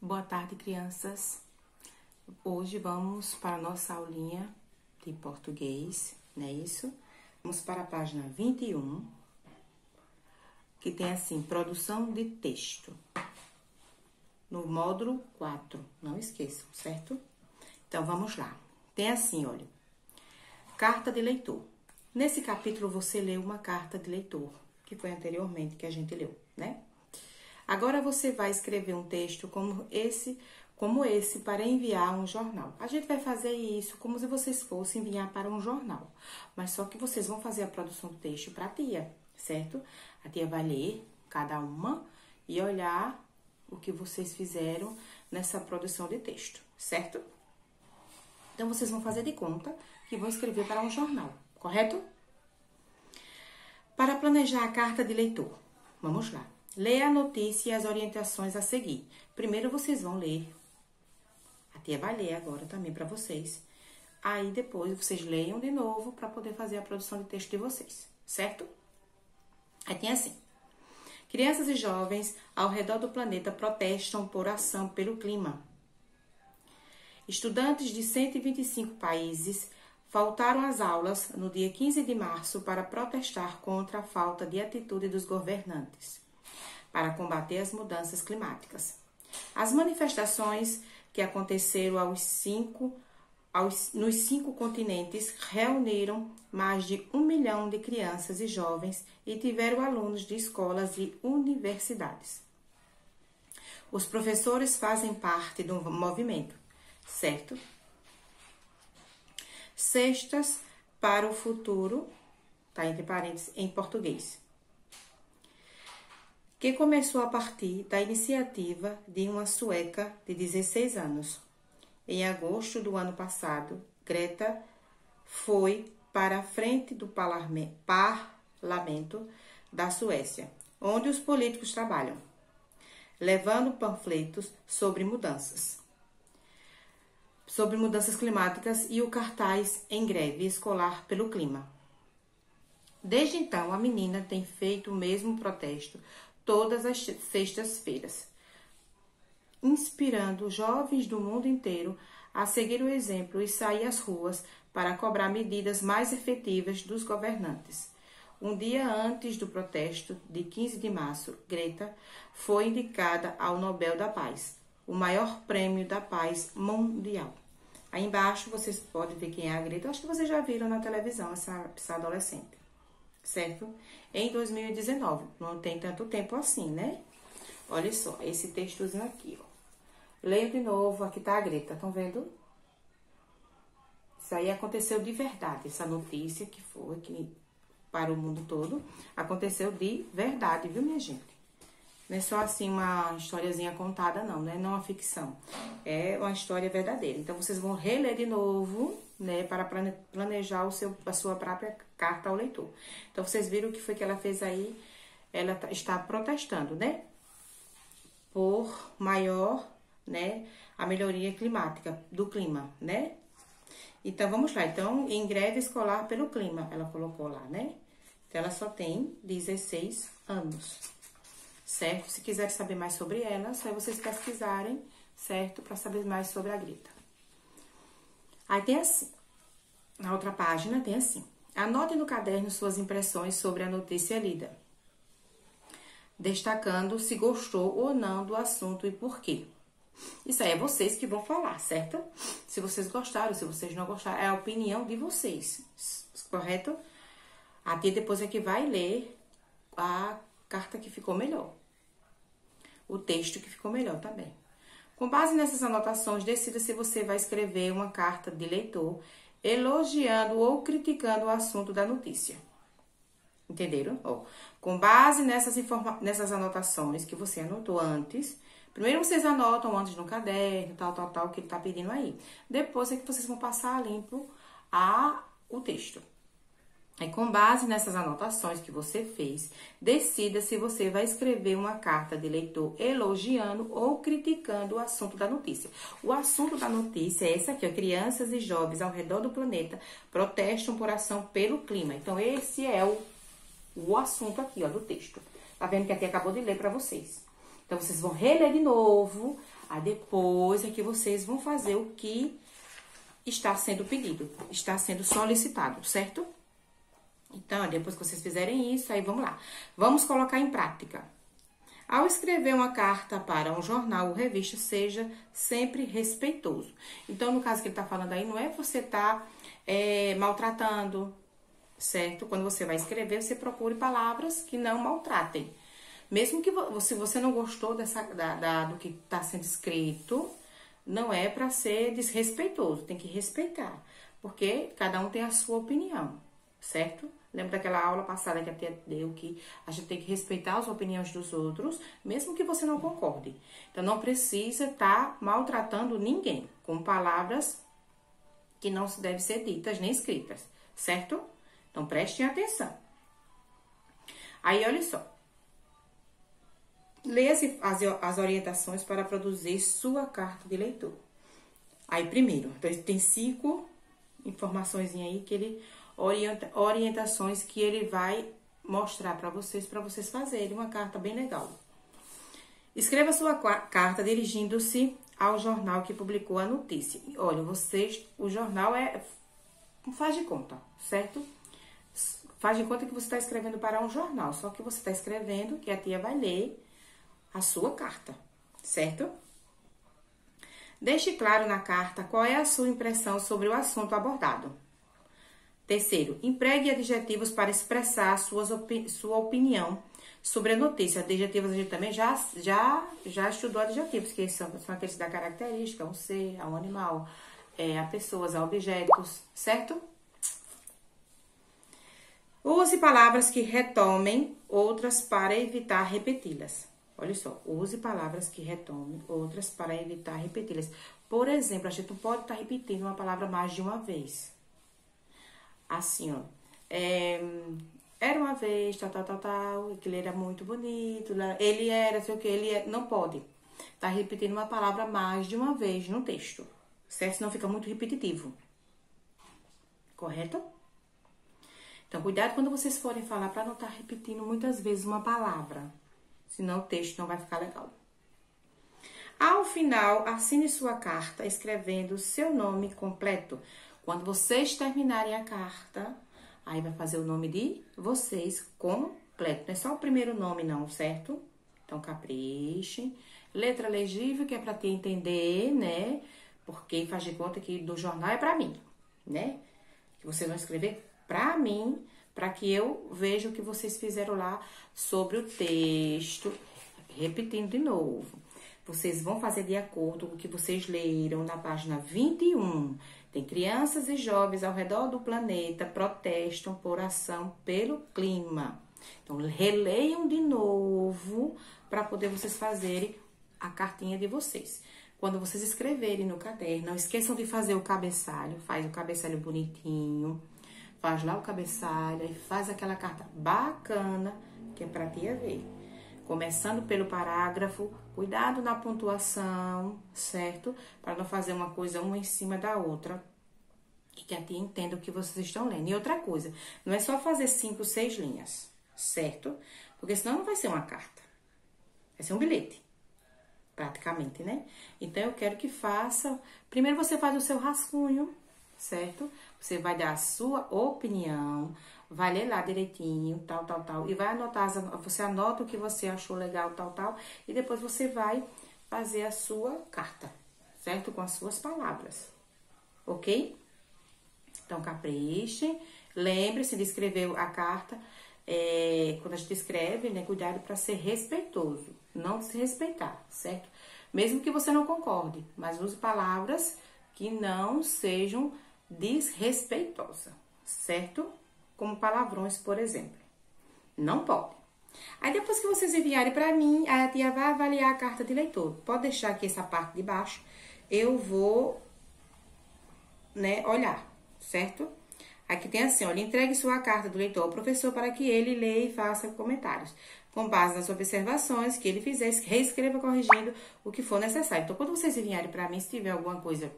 Boa tarde, crianças. Hoje vamos para a nossa aulinha de português, não é isso? Vamos para a página 21, que tem assim, produção de texto. No módulo 4, não esqueçam, certo? Então, vamos lá. Tem assim, olha, carta de leitor. Nesse capítulo, você leu uma carta de leitor, que foi anteriormente que a gente leu, né? Agora você vai escrever um texto como esse para enviar a um jornal. A gente vai fazer isso como se vocês fossem enviar para um jornal. Mas só que vocês vão fazer a produção do texto para a tia, certo? A tia vai ler cada uma e olhar o que vocês fizeram nessa produção de texto, certo? Então, vocês vão fazer de conta que vão escrever para um jornal, correto? Para planejar a carta de leitor, vamos lá. Leia a notícia e as orientações a seguir. Primeiro, vocês vão ler. A tia vai ler agora também para vocês. Aí, depois, vocês leiam de novo para poder fazer a produção de texto de vocês, certo? Aí tem assim. Crianças e jovens ao redor do planeta protestam por ação pelo clima. Estudantes de 125 países faltaram às aulas no dia 15 de março para protestar contra a falta de atitude dos governantes para combater as mudanças climáticas. As manifestações que aconteceram nos 5 continentes reuniram mais de 1 milhão de crianças e jovens e tiveram alunos de escolas e universidades. Os professores fazem parte do movimento, certo? Cestas para o futuro, tá entre parênteses, em português, que começou a partir da iniciativa de uma sueca de 16 anos. Em agosto do ano passado, Greta foi para a frente do parlamento da Suécia, onde os políticos trabalham, levando panfletos sobre mudanças climáticas e o cartaz em greve escolar pelo clima. Desde então, a menina tem feito o mesmo protesto todas as sextas-feiras, inspirando jovens do mundo inteiro a seguir o exemplo e sair às ruas para cobrar medidas mais efetivas dos governantes. Um dia antes do protesto de 15 de março, Greta foi indicada ao Nobel da Paz, o maior prêmio da paz mundial. Aí embaixo vocês podem ver quem é a Greta. Acho que vocês já viram na televisão essa adolescente, certo? Em 2019, não tem tanto tempo assim, né? Olha só, esse textozinho aqui, ó. Leio de novo, aqui tá a Greta, estão vendo? Isso aí aconteceu de verdade, essa notícia que foi aqui para o mundo todo, aconteceu de verdade, viu, minha gente? Não é só assim uma historiazinha contada, não, né? Não é uma ficção. É uma história verdadeira. Então, vocês vão reler de novo, né? Para planejar a sua própria carta ao leitor. Então, vocês viram o que foi que ela fez aí? Ela está protestando, né? Por maior, né? A melhoria climática, do clima, né? Então, vamos lá. Então, em greve escolar pelo clima, ela colocou lá, né? Então, ela só tem 16 anos. Certo? Se quiserem saber mais sobre ela, só vocês pesquisarem, certo? Para saber mais sobre a Greta. Aí tem assim, na outra página tem assim. Anote no caderno suas impressões sobre a notícia lida, destacando se gostou ou não do assunto e por quê. Isso aí é vocês que vão falar, certo? Se vocês gostaram, se vocês não gostaram, é a opinião de vocês, correto? A tia depois é que vai ler a carta que ficou melhor. O texto que ficou melhor também. Com base nessas anotações, decida se você vai escrever uma carta de leitor elogiando ou criticando o assunto da notícia. Entenderam? Com base nessas anotações que você anotou antes, primeiro vocês anotam antes no caderno, tal, que ele tá pedindo aí. Depois é que vocês vão passar a limpo o texto. Aí, com base nessas anotações que você fez, decida se você vai escrever uma carta de leitor elogiando ou criticando o assunto da notícia. O assunto da notícia é esse aqui, ó. Crianças e jovens ao redor do planeta protestam por ação pelo clima. Então, esse é o assunto aqui, ó, do texto. Tá vendo que aqui acabou de ler para vocês. Então, vocês vão reler de novo, aí depois é que vocês vão fazer o que está sendo pedido, está sendo solicitado, certo? Então, depois que vocês fizerem isso, aí vamos lá. Vamos colocar em prática. Ao escrever uma carta para um jornal ou revista, seja sempre respeitoso. Então, no caso que ele tá falando aí, não é você tá maltratando, certo? Quando você vai escrever, você procure palavras que não maltratem. Mesmo que se você não gostou do que está sendo escrito, não é para ser desrespeitoso, tem que respeitar. Porque cada um tem a sua opinião, certo? Lembra daquela aula passada que a tia deu que a gente tem que respeitar as opiniões dos outros, mesmo que você não concorde. Então, não precisa estar maltratando ninguém com palavras que não se devem ser ditas nem escritas, certo? Então, prestem atenção. Aí, olha só. Leia as orientações para produzir sua carta de leitor. Aí, primeiro, tem 5 informações aí que ele orientações que ele vai mostrar para vocês fazerem uma carta bem legal. Escreva sua carta dirigindo-se ao jornal que publicou a notícia. Olha, o jornal faz de conta, certo? Faz de conta que você está escrevendo para um jornal, só que você está escrevendo que a tia vai ler a sua carta, certo? Deixe claro na carta qual é a sua impressão sobre o assunto abordado. Terceiro, empregue adjetivos para expressar sua opinião sobre a notícia. Adjetivos a gente também já estudou adjetivos, que são aqueles da característica, a um ser, a um animal, a pessoas, a objetos, certo? Use palavras que retomem outras para evitar repeti-las. Olha só, use palavras que retomem outras para evitar repeti-las. Por exemplo, a gente não pode estar repetindo uma palavra mais de uma vez. Assim, ó. Era uma vez, tal, que ele era muito bonito, ele era, sei o que, ele é. Não pode estar repetindo uma palavra mais de uma vez no texto, certo? Senão fica muito repetitivo. Correto? Então, cuidado quando vocês forem falar para não estar repetindo muitas vezes uma palavra, senão o texto não vai ficar legal. Ao final, assine sua carta escrevendo seu nome completo. Quando vocês terminarem a carta, aí vai fazer o nome de vocês completo. Não é só o primeiro nome, não, certo? Então, caprichem. Letra legível, que é para te entender, né? Porque faz de conta que do jornal é para mim, né? Que vocês vão escrever para mim, para que eu veja o que vocês fizeram lá sobre o texto. Repetindo de novo. Vocês vão fazer de acordo com o que vocês leram na página 21. Tem crianças e jovens ao redor do planeta protestam por ação pelo clima. Então, releiam de novo para poder vocês fazerem a cartinha de vocês. Quando vocês escreverem no caderno, não esqueçam de fazer o cabeçalho. Faz o cabeçalho bonitinho. Faz lá o cabeçalho e faz aquela carta bacana que é para a tia ver. Começando pelo parágrafo, cuidado na pontuação, certo? Para não fazer uma coisa uma em cima da outra, que a tia entenda o que vocês estão lendo. E outra coisa, não é só fazer 5, 6 linhas, certo? Porque senão não vai ser uma carta, vai ser um bilhete, praticamente, né? Então, eu quero que faça... Primeiro, você faz o seu rascunho, certo? Você vai dar a sua opinião, vai ler lá direitinho, tal, e vai anotar, você anota o que você achou legal, tal, e depois você vai fazer a sua carta, certo? Com as suas palavras, ok? Então, caprichem, lembre-se de escrever a carta, quando a gente escreve, né, cuidado para ser respeitoso, não se respeitar, certo? Mesmo que você não concorde, mas use palavras que não sejam desrespeitosas, certo? Como palavrões, por exemplo. Não pode. Aí, depois que vocês enviarem para mim, a tia vai avaliar a carta de leitor. Pode deixar aqui essa parte de baixo. Eu vou, né, olhar, certo? Aqui tem assim, olha, entregue sua carta do leitor ao professor para que ele leia e faça comentários. Com base nas observações que ele fizer, reescreva corrigindo o que for necessário. Então, quando vocês enviarem para mim, se tiver alguma coisa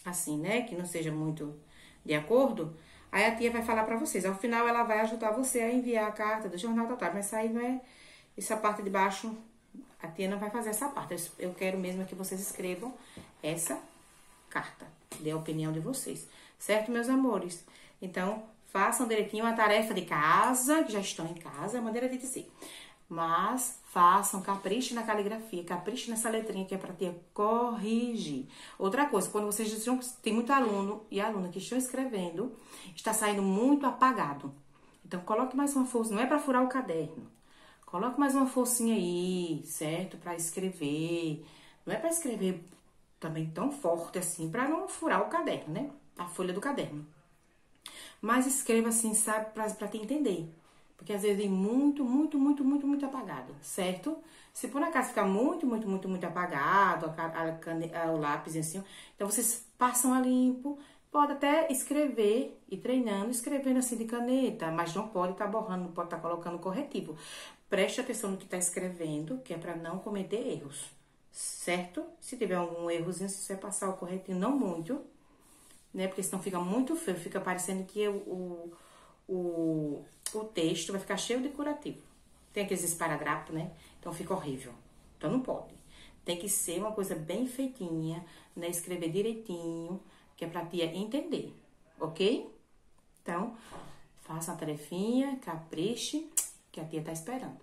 assim, né, que não seja muito de acordo... Aí a tia vai falar pra vocês. Ao final, ela vai ajudar você a enviar a carta do jornal, mas isso aí não é... Essa parte de baixo, a tia não vai fazer essa parte. Eu quero mesmo que vocês escrevam essa carta. Dê a opinião de vocês. Certo, meus amores? Então, façam direitinho a tarefa de casa, que já estão em casa, é a maneira de dizer. Mas façam, capriche na caligrafia, capriche nessa letrinha que é pra tia corrigir. Outra coisa, quando vocês estão, tem muito aluno e aluna que estão escrevendo, está saindo muito apagado. Então, coloque mais uma força, não é pra furar o caderno. Coloque mais uma forcinha aí, certo? Pra escrever. Não é pra escrever também tão forte assim, pra não furar o caderno, né? A folha do caderno. Mas escreva assim, sabe, pra te entender. Porque às vezes vem muito apagado, certo? Se por acaso ficar muito apagado, o lápis assim, então vocês passam a limpo, pode até escrever, e treinando, escrevendo assim de caneta, mas não pode estar borrando, não pode estar colocando corretivo. Preste atenção no que está escrevendo, que é para não cometer erros, certo? Se tiver algum errozinho, se você passar o corretivo, não muito, né? Porque senão fica muito feio, fica parecendo que o texto vai ficar cheio de curativo. Tem aqueles esparadrapos, né? Então fica horrível. Então não pode. Tem que ser uma coisa bem feitinha, né? Escrever direitinho, que é pra tia entender, ok? Então, faça uma tarefinha, capriche, que a tia tá esperando.